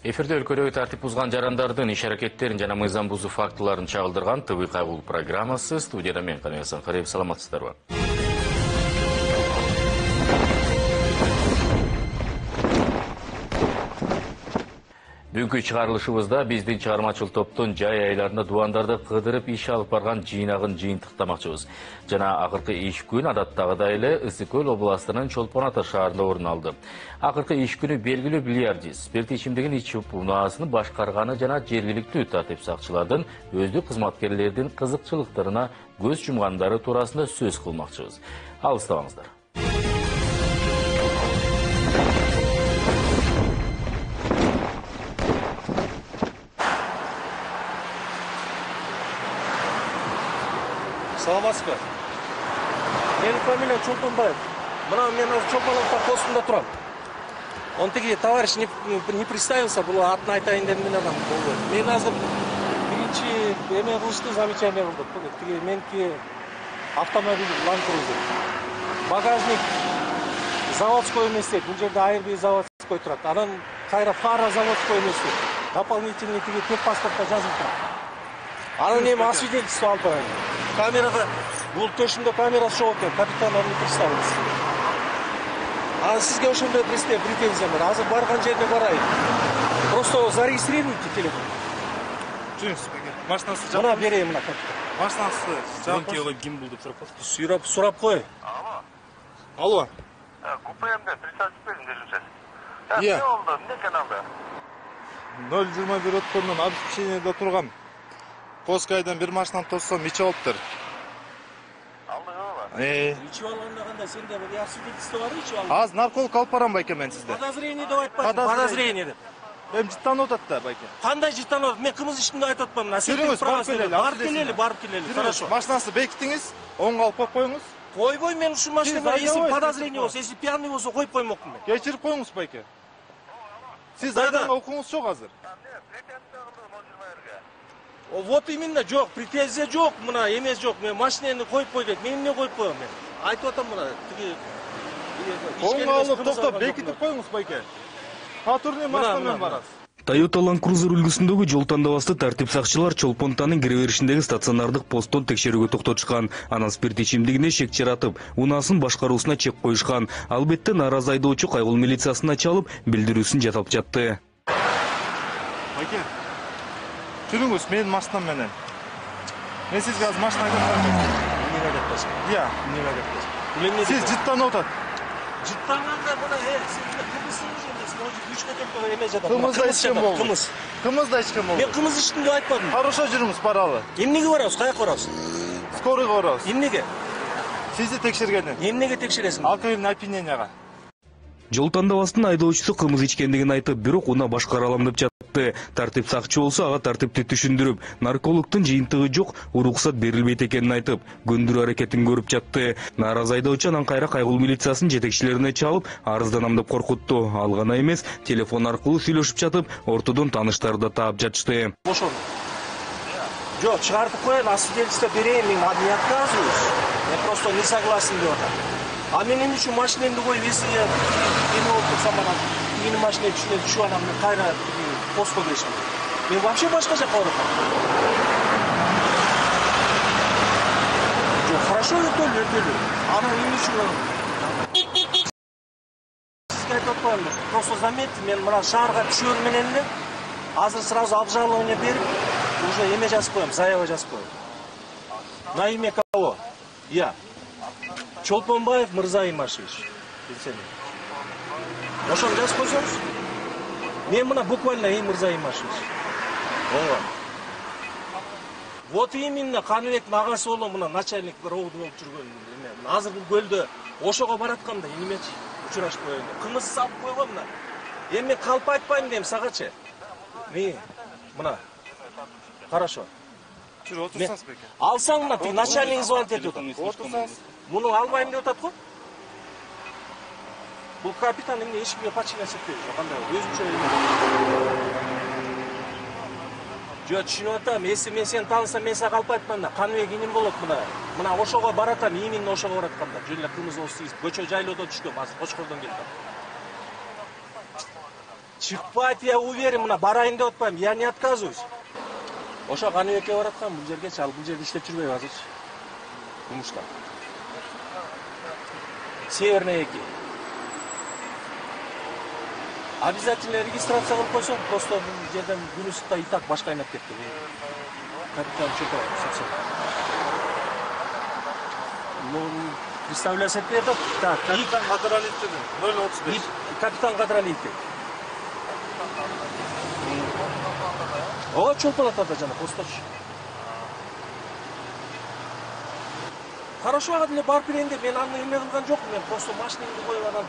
Эфирде өлкөдөгү тартип бузган жарандардын иш аракеттерин жана мыйзам бузуу фактыларын чагылдырган ТВ кабыл программасы. Студияда мен Каныбек Асанкариев. Саламатсыздарбы? Бүгүнкү чыгарылышыбызда биздин чыгармачыл топтун жай айларында дубандарды кыдырып иш алып барган жыйнагын жыйынтыктамакчыбыз. Жана акыркы иш күн адаттагыдай эле Ысык Көл областынын Чолпон Ата шаарында орун алды. Акыркы иш күнү белгилүү бильярдчы спирт ичимдигин ичип унаасын башкарганы жана жергиликтүү тартип сакчылардын өздүк кызматкерлердин кызыкчылыктарына көз жумгандары туурасында сөз кылмакчыбыз. Алыстабаңыздар. Саламатсызбы? Менин фамилия Чолпонбаев. Мына мен Чолпон Ата постунда турам. Он тиги товарищ не представился, был атын айтайын деп мен адам болду. Мен азыр биринчи эме кылышты замечание кылдым. Тиги меники автомобиль Land Cruiser. Багажник заводской эмес дейт. Бул жерде айырбый заводской турат. Анан кайра фара заводской эмес дейт. Дополнительный тиги техпаспортко жазылып турат. Анан эми освидетельство алып барайын. Камерада, бұл төшімде камера шоқ екен, капитандар не представились. А сізге ошондой претензия бар. Азыр барган жерге барайын. Просто зарегистрируйте телефон. Жүріңіз, машинасы жабып. Мына берейін мына капитан. Машинасы жабып. Ким бұл деп Сурап қой. Алло. Купемде присадить берин дежурчасы. Иә. Не oldu? Ne kanalda? 021 өткөндөн обеспечениеде тургам. Поскайдан bir машинаны тоссом ичип алыптыр. Ичип алганда кандай сенде бир свидетельство бар ичип алган? Аз нарколог алып барам байке мен сизде. Подозрение деп айтпайсың. Подозрение деп. Эми жыттанып атат да байке. Кандай жыттанып атат? Мен кымыз ичимде айтып атпаймын. Жүрүңүз, Барып келели. Хорошо. Машинасы бекитиңиз, оңго алып коюп коюңуз. Койбой, мен ушул машинага если подозрение болсо, если пьяный болсо коюп коймокмун мен. Кечирип коюңуз байке. Сиз айдан окуңуз жок азыр. Вот именно жок, претензия жок, мына эмес жок. Мен машинаны коюп кой дейт. Мен эмне коюп коем мен? Айтып атам мына тиги оңго алып токтоп бекитип коюңуз байке. Патрульный машинамен барасыз. Toyota Land Cruiser үлгүсүндөгү жол тандабасты тартип сакчылар Чолпон Атанын кире беришиндеги стационардык посттон текшерүүгө токтотушкан. Анан спирт ичимдигине шек жаратып, унаасын башкаруусуна чек коюшкан. Албетте нааразы айдоочу Кайгыл милициясына чалып, билдирүүсүн жасап жатты. Байке. Жүрүңүз, менин машинам менен. Мен сизге азыр машина айдап барам. эмне деп атасың? Иә, Эмне деп атасың? сиз жыттанып атат. Жыттанганда мына сиз кымызсыз эмес, может 3 кетек эме жатат. Кымызда ичкен болду. Кымыз. Кымызда ичкен болду. Мен кымыз ичтим деп айтпадым. Хорошо, жүрүңүз, баралы. Эмнеге барабыз? Каяка барабыз? Скорыйга барабыз. Эмнеге? Сизди текшергенин. Эмнеге текшересиң? Алкогольный опьяненияга. Жол тандабастын айдоочусу кымыз ичкендигин айтып, бирок уна башкара алам деп жатты. Тартип сакчы болсо ага тартипти түшүндүрүп, наркологдун жыйынтыгы жок, уруксат берилбейт экенин айтып, көндүрүү аракетин көрүп жатты. Нааразы айдоочу анан кайра Кайгыл милициясынын жетекчилерине чалып, арызданам деп коркутту. Ал гана эмес, телефон аркылуу сүйлөшүп жатып, ортодон тааныштарды да таап жатышты. Ошол. Жок, чыгартып коеюн, свидетельство берейин, мен не отказываюсь. Я просто не согласен деп атам. А мен эмне үчүн машинемди коюп, если я эме болуп турсам, анан менин машинем түшүнө түшүп анан мен кайра постко киришим. Мен вообще башка жака барып атам. Жок, хорошо өтөлү. Анан эмне үчүн сизге айтып атпаймын. Просто заметьте, мен мына шаарга түшөр менен эле азыр сразу обжалование берип, уже эме жазып коем, заявка жазып коем. На имя кого? Я. Чолпонбаев Мырза Имашевич. Ошону жазып койсоңуз? Мен мына буквально Мырза Имашевич. Ооба. Вот именно Каныбектин агасы болом, мына начальник роуду болуп жүргөн эме. Азыр бул көлдө ошого баратканда эмечи учурашып коеюн. Кымыз салып койгон мына. Эми калп айтпайм дейм сагачы. Мына. Хорошо. Жүрүп отурсаңыз беке. Алсаң мына тиги начальник звонить этип атат. Отурсаңыз. Муну албайм деп атат го? Бул капитан эмне эч кимге почина сетпейт. Кандай өзүнчө эме. Жо түшүнүп атам, если мен сени таанысам, мен сага алып айтпайм да, Каныбек иним болот мына. Мына ошого баратам, именно ошого баратканда. Жөн эле кымыз болсо, көчө жайлоодон түшкөм, азыр Кочкордон келдим. Чыкпайт, я уверен, мына барайын деп атпайм, я не отказываюсь. Ошо Каныбекке бараткан, бул жерге чал, бул жерде иштеп жүрбөйбү азыр. Жумушта. Северный 2. Обязательно регистрация кылып койсоң, просто бул жерден күн ысыкта и так баш кайнап кетти. Капитан Чопо, совсем. Ну, представляешь, это так. Капитан Кадыралиев дедим. 035. Капитан Кадыралиев. Ооба Чолпон-атада жана посточу. Хорошо ага деле барып берейин деп, мен аны эме кылган жокмун, мен просто машинамды коюп анан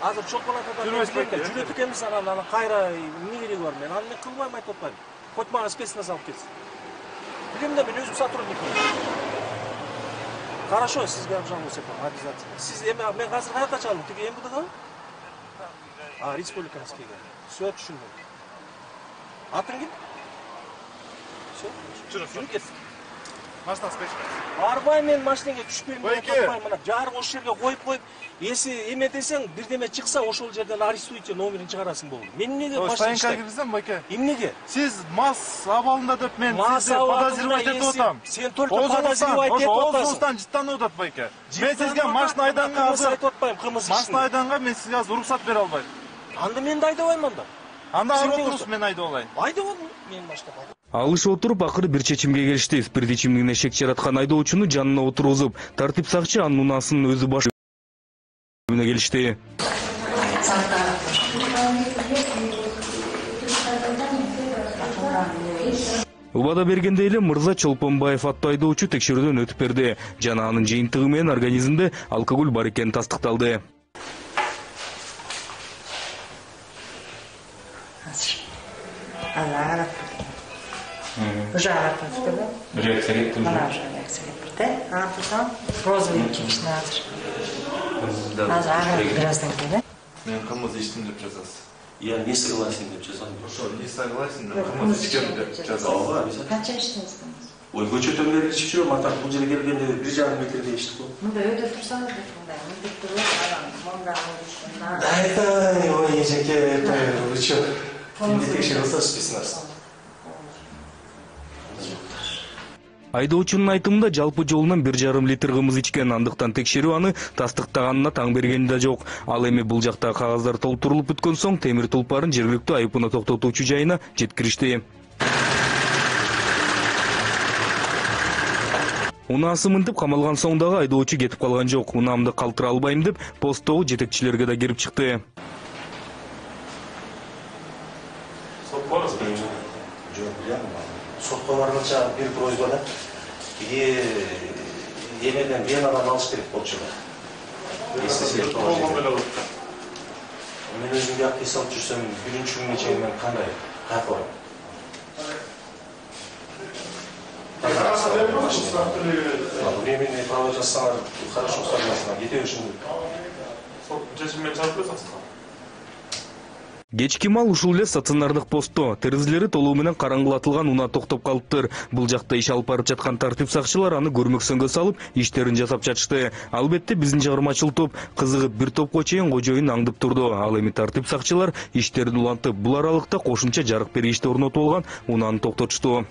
азыр Чолпон-атада жүрөт экенбиз, анан кайра эмне кереги бар, мен аны кылбайм айтып атпайм. Хоть мага спецназ салып кетсин. Билем да, мен өзүм сотрудникмин. Хорошо, сизге жамбыл сепам, обязательно. Сиз эме, мен азыр каяка чалдым, тиги МВДга? Республиканскийге. Все түшүндүм. Атың ким? Все. Жүрүп кет. Машина спешка. Барбай мен машинеге түшпөйм деп Байке. атпайм, мына жарык ошол жерге коюп, если эме десең, бирдеме чыкса, ошол жерден арестуйте номерин чыгарасың болду. Мен эмнеге машина Стоянка иштейм? киргизем, байке. Эмнеге? Сиз мас абалында деп мен Мас сизди абалында подозревать этип если атам. сен только подозревать этип атасың. Оозуңуздан жыттанып атат, байке. Мен сизге машина айданга азыр айтып атпайм, кымыз машина айданга мен сизге азыр уруксат бере албайм. Анда мен да айдабайм анда. Анда Сен ары не отуруңуз, болсун? мен айдап алайын. Айдабам, мен машина. Алышып отуруп акыры бир чечимге келишти. Спирт ичимдигине шек жараткан айдоочуну жанына отургузуп, тартип сакчы анын унаасын өзү баш келишти. Убада бергенде эле Мырза Чолпонбаев аттуу айдоочу текшерүүдөн өтүп берди. Жана анын жыйынтыгы менен организмде алкоголь бар экени тастыкталды. Уже артын Реакция кетти. Мына уже реакция кетти. Артын розовый чечишни азыр. Азыр ага бираздан кийин. Мен кымыз ичтим деп жазасыз. Я не согласен деп жазам. Ошо не согласен деп кымыз ичкем деп жазасыз. Ооба, обязательно. Канча иштейсиз? Ой, көчөтөн бери ичип жүрөм, атам бул жерге келгенде 1,5 метрде иштик го. Мында өйдө турсаңыз деп мындай мынтип туруп анан монда алышында. Это, ой, эжеке, это вы чё? Кимди текшерип атасыз спецназ? Айдоочунун айтымында жалпы жолунан 1,5 литр кымыз ичкен, андыктан текшерүү аны тастыктаганына таң бергени да жок. Ал эми бул жакта кагаздар толтурулуп бүткөн соң темир тулпарын жергиликтүү айыппуна токтотуучу жайына жеткиришти. Унаасы мынтип камалган соң дагы айдоочу кетип калган жок. Унаамды калтыра албайм деп посттогу жетекчилерге да кирип чыкты. Сотко барасызбы? Жок, билем. Сотко барганча бир просьба да. Эмеден Венадан алыш керек болчу. Мен өзүмдү акты салып жүрсөм, биринчи күнгө чейин мен кандай кайф барам? Временные права жасаңар, хорошо согласен, кете беришим. Кечки мал ушул эле стационардык постто. Терезелери толугу менен караңгылатылган унаа токтоп калыптыр. Бул жакта иш алып барып жаткан тартип сакчылар аны көрмөксөнгө салып, иштерин жасап жатышты. Албетте биздин чыгармачыл топ кызыгып бир топко чейин кожоюн аңдып турду. Ал эми тартип сакчылар иштерин улантып, бул аралыкта кошумча жарык бериште орнотуп алган унааны токтотушту.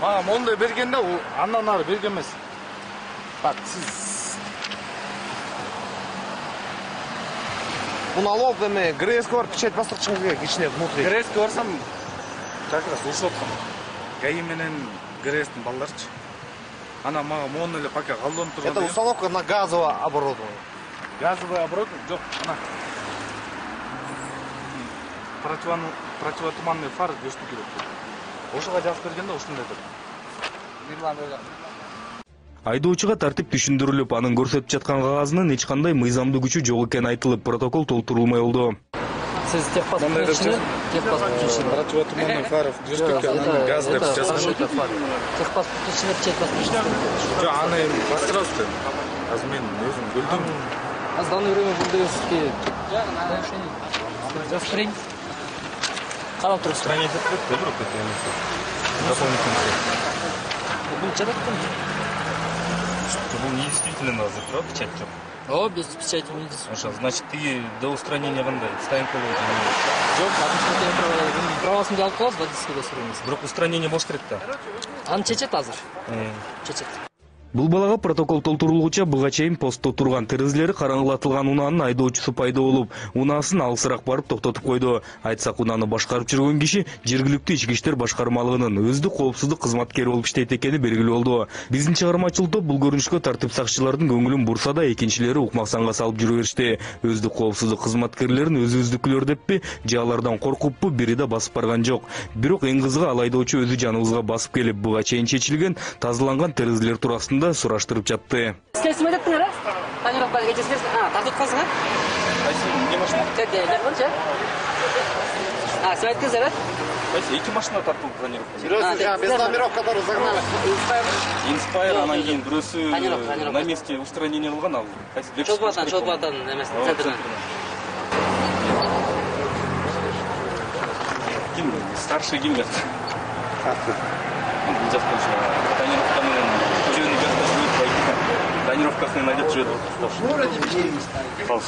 Мага мондай бергенде андан ары берген эмес. Бак, сиз Налог эме ГРС бар, печать бастырып чыгып керек ичине внутри. ГРСке барсам как раз урушуп аткан. ГАИ менен ГРСтин балдарчы. Ана мага мону эле пока калдонуп турган. Это установка на газовое оборудование. Газовый оборудование жок, ана. Противотуманный фар 5 штук керек. Ошого жазып бергенде ушундай деп. Айдоочуга тартип түшүндүрүлүп, анын көрсөтүп жаткан кагазынын эч кандай мыйзамдуу күчү жок экени айтылып, протокол толтурулмай болду. Сиз техпаспорт ичинде, Противотуманный фар 2 штук, анан газ деп жазган. техпаспорт ичинде печать бастырып. Жок, аны бастырасыз. Азыр мен өзүм билдим. А в данное время бул деген сизге жазып берейин. Карап турсуз. Страница добро дополнительно. Бул жараттым. Бұл не действительно азыр тұра, печать жоқ. О, без печати не идет. Значит, ты до устранения қандай? Стоянка болды. Жоқ, правосында алып қаласыз, водительскийге сұраймыз. Бірақ устранение болуш керек та. Аны чечет азыр. Чечет. Бул балага протокол толтурулгуча буга чейин постто турган терезелери караңгылатылган унаанын айдоочусу пайда болуп, унаасын алысыраак барып токтотуп койду. Айтсак, унааны башкарып жүргөн киши жергиликтүү ички иштер башкармалыгынын өздүк коопсуздук кызматкери болуп иштейт экени белгилүү болду. Биздин чыгармачыл топ бул көрүнүшкө тартип сакчылардын көңүлүн бурса да, экинчилери укмаксанга салып жүрө беришти. Өздүк коопсуздук кызматкерлерин өзүбүздүкүлөр деппи, же алардан коркуппу, бири да басып барган жок. Бирок эң кызыгы ал айдоочу өзү жаныбызга басып келип, буга чейин чечилген тазаланган терезелер туурасында сураштырып жатты. Скесим айтаттыңар, а? Тонировка кечесиңер, тартып калсың, а? Кайсы эмне машина? Сиз айттыңыздар, а? Кайсы эки машина тартылды тонировка. Серьезно, без номеров, которые загнали. Инспайр, анан кийин бирөөсү на месте устранение кылган ал. Чолпатан эмес, центринен. Ким? Старший ким эле? Бул жакта тонировка менен көчөнүн жактасы өтпөйт. Тонировкасын найдеп жүрөт.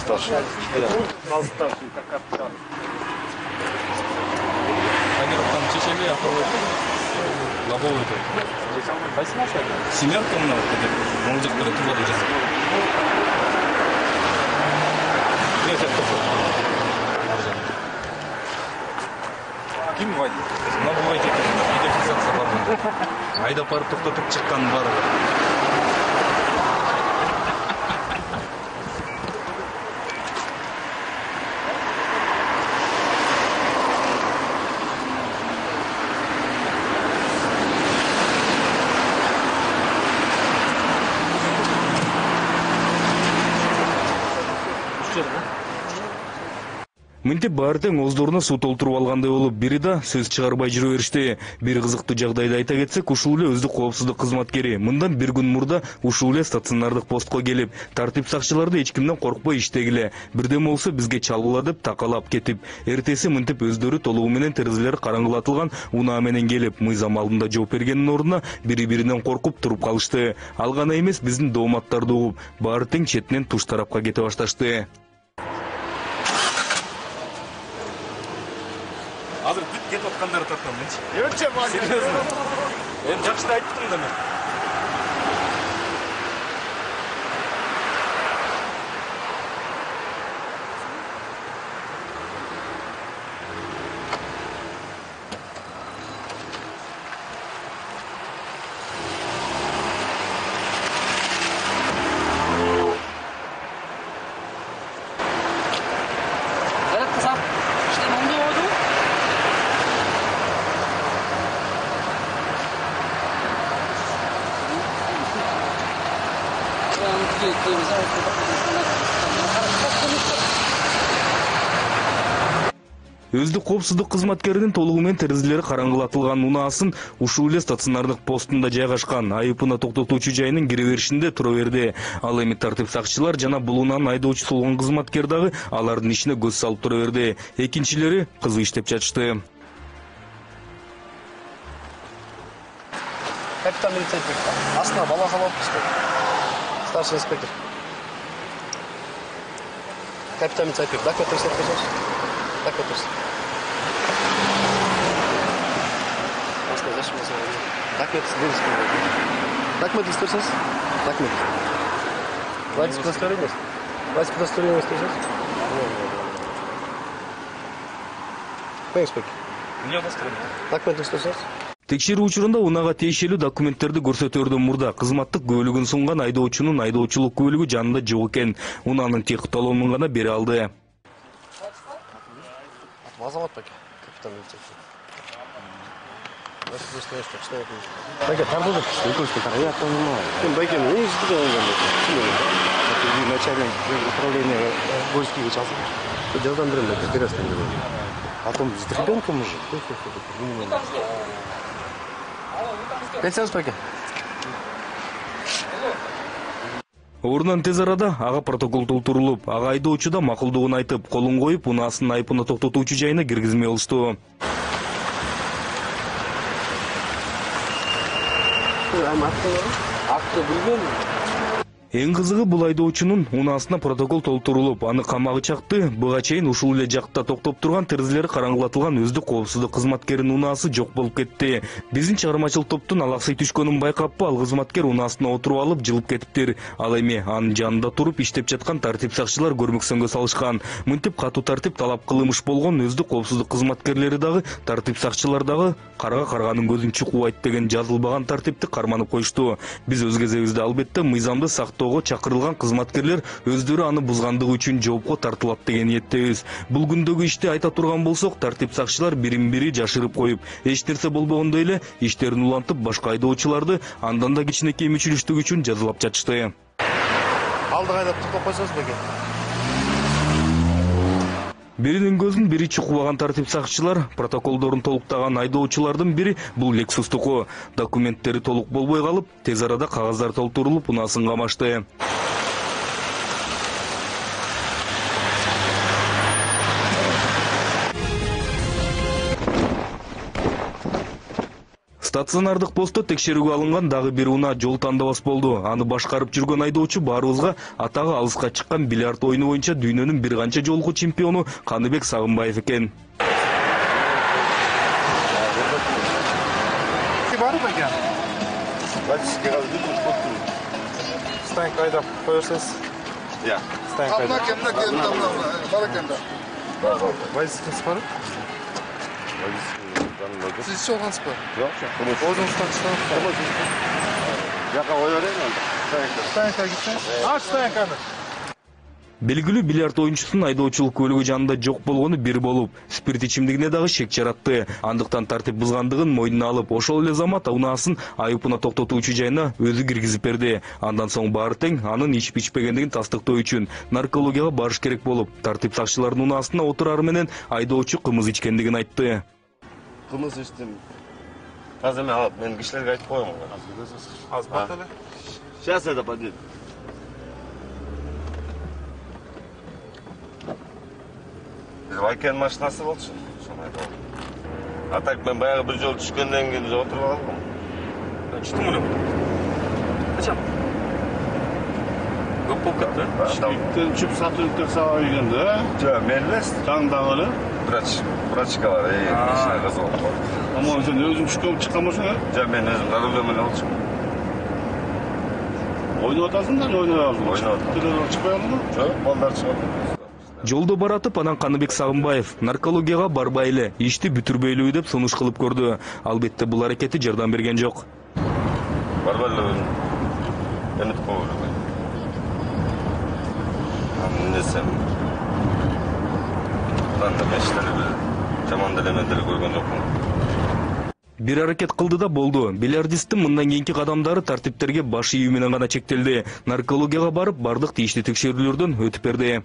Старший. Тонировканы чечеле акылы. Лобовый. Кайсы машина? Семерка мына деп. Моң жакта турган жер. Ким водитель? Мына бул водитель. Видеофиксация бар мында. Айдап барып токтотуп чыкканын баары. Мынтип баары тең оздоруна суу толтуруп алгандай болуп, бири да сөз чыгарбай жүрө беришти. Бир кызыктуу жагдайды айта кетсек, ушул эле өздүк коопсуздук кызматкери мындан бир күн мурда ушул эле стационардык постко келип, тартип сакчыларды эч кимден коркпой иштегиле. Бирдеме болсо бизге чалгыла деп такалап кетип, эртеси мынтип өздөрү толугу менен терезелери караңгылатылган унаа менен келип, мыйзам алдында жооп бергенин ордуна бири-биринен коркуп туруп калышты. Ал гана эмес, биздин дооматтарды угуп, баары тең четинен туш тарапка кете башташты. Азыр бүт кетип аткандары тартам менчи. Серьезно. Эми жакшы айттым да мен. Өздүк коопсуздук кызматкеринин толугу менен терезелери караңгылатылган унаасын ушул эле стационардык постунда жайгашкан айыпына токтотуучу жайынын кире беришинде тура берди. Ал эми тартип сакчылар жана бул унаанын айдоочусу болгон кызматкер дагы алардын ишине көз салып тура берди. Экинчилери кызуу иштеп жатышты. Капитан милицейник. Астына бала салып түсті. Старший инспектор. Капитан милицейник. Документ көрсөтөсүз. Документ. Астына зашмаса. Документ бересиз. Документ көрсөтөсүз. Документ. Водитель удостоверение. Водитель удостоверение көрсөтөсүз. Кой инспектор? Мне удостоверение. Документ көрсөтөсүз. Текшерүү учурунда унаага тиешелүү документтерди көрсөтөрдөн мурда кызматтык күбөлүгүн сунган айдоочунун айдоочулук күбөлүгү жанында жок экен. Унаанын тек талонун гана бере алды. Азамат баке, капитан милицейник. Баке, тартылды. Никольский тарай, я понимаю. Баке, не избегал он. Начальник управления Гольского часа. Делдан дрын, это перестань. А потом с ребенком уже. Пенсияңыз баке. Орунан тез арада ага протокол толтурулуп, ага айдоочу да макулдугун айтып, колун коюп, унаасынын айыпына токтотуучу жайына киргизме алышту. Акты билбейм. Эң кызыгы бул айдоочунун унаасына протокол толтурулуп, аны камагы чакты. Буга чейин ушул эле жакта токтоп турган терезелери караңгылатылган өздүк коопсуздук кызматкеринин унаасы жок болуп кетти. Биздин чыгармачыл топтун алаксый түшкөнүн байкаппы, ал кызматкер унаасына отуруп алып жылып кетиптир. Ал эми анын жанында туруп иштеп жаткан тартип сакчылар көрмөксөнгө салышкан. Мынтип катуу тартип талап кылмыш болгон өздүк коопсуздук кызматкерлери дагы, тартип сакчылар дагы карга карганын көзүн чукубайт деген жазылбаган тартипти карманып коюшту. Биз өз кезегибизде албетте мыйзамды сактоого чакырылган кызматкерлер өздөрү аны бузгандыгы үчүн жоопко тартылат деген ниеттебиз. Бул күндөгү ишти айта турган болсок, тартип сакчылар бирин-бири жашырып коюп, эч нерсе болбогондой эле иштерин улантып, башка айдоочуларды андан да кичинекей мүчүлүштүк үчүн жазалап жатышты. Алдыга айдап токтоп койсоңуз беке. Биринин көзүн бири чукубаган тартип сакчылар протоколдорун толуктаган айдоочулардын бири бул Lexustуку. Документтери толук болбой калып, тез арада кагаздар толтурулуп, унаасын камашты. Стационардык постто текшерүүгө алынган дагы бир унаа жол тандабас болду. Аны башкарып жүргөн айдоочу баарыбызга атагы алыска чыккан бильярд ойуну боюнча дүйнөнүн бир канча жолку чемпиону Каныбек Сагынбаев экен. Барып экен. Бачка калды токтоп. Станка айдап коерсиз. Я. Станка айдап. Бар экен да. Вайсиз барып. Siz hiç olgansız mı? Yok. Oğuzunuzdan çıkarıp. Jaka oyalayın onda. Станка gitseniz. Aç станканы. Белгилүү бильярд оюнчусунун айдоочулук көлүгү жанында жок болгону бир болуп, спирт ичимдигине дагы шек жаратты. Андыктан тартип бузгандыгын мойнуна алып, ошол эле замат унаасын айыпына токтотуучу жайына өзү киргизип берди. Андан соң баары тең анын ичип ичпегендигин тастыктоо үчүн наркологияга барыш керек болуп, тартип сакчыларынын унаасына отурары менен айдоочу кымыз ичкендигин айтты. Kımız içtim. Azami alıp ben kişilerge ayıp koyamam. Az bat ele. Сейчас это пойдет. Biz Vayken maşinası oldu. Atak ben bayağı bir yol düşkenden keyin oturup aldım. Ben çıktım bunu. Kaçam? Көп болып кетті. Çüp satılıkta sağa yürüdü. Жоқ, мен емес. Tağdağılı. Врачка бар. Машина кызы болуп калды. Ama sen özün çıkıp çıkamıyorsun ha? Жоқ, мен өзүм руль менен алып чыктым. Oyunu atasın da oyunu aldın. Oyunu aldım. Çıkmay aldın mı? Жоқ, балдар чыгып. Жолдо баратып, анан Каныбек Сагынбаев наркологияга барбай эле, ишти бүтүрбөйлүү деп сунуш кылып көрдү. Албетте бул аракети жардам берген жок. Барбай эле өзүм эмитип койгон. Несем. Анда мештеле жаман делемендер көргөн жокмун. Бир аракет кылды да болду. Бильярдисттин мындан кийинки кадамдары тартиптерге баш ийүү менен гана чектелди. Наркологияга барып, бардык тийиштүү текшерүүлөрдөн өтүп берди.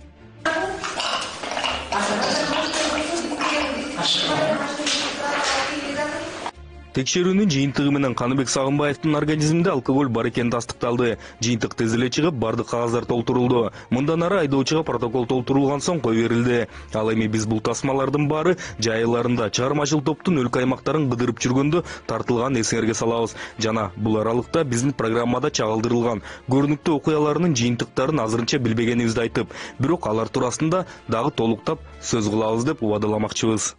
Текшерүүнүн жыйынтыгы менен Каныбек Сагынбаевдин организминде алкоголь бар экени тастыкталды. Жыйынтык тез эле чыгып, бардык кагаздар толтурулду. Мындан ары айдоочуга протокол толтурулган соң кой берилди. Ал эми биз бул тасмалардын баары жайыларында чыгармачыл топтун өлкө аймактарын кыдырып жүргөндө тартылган эсиңерге салабыз. Жана бул аралыкта биздин программада чагылдырылган көрүнүктүү окуялардын жыйынтыктарын азырынча билбегенибизди айтып, бирок алар туурасында дагы толуктап сөз кылабыз деп убадаламакчыбыз.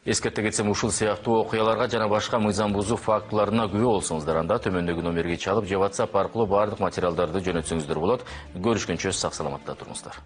Эскерте кетсем, ушул сыяктуу окуяларга жана башка мыйзам бузуу фактыларына күбө болсоңуздар, анда төмөндөгү номерге чалып же WhatsApp аркылуу бардык материалдарды жөнөтсөңүздөр болот. Көрүшкөнчө сак саламатта туруңуздар.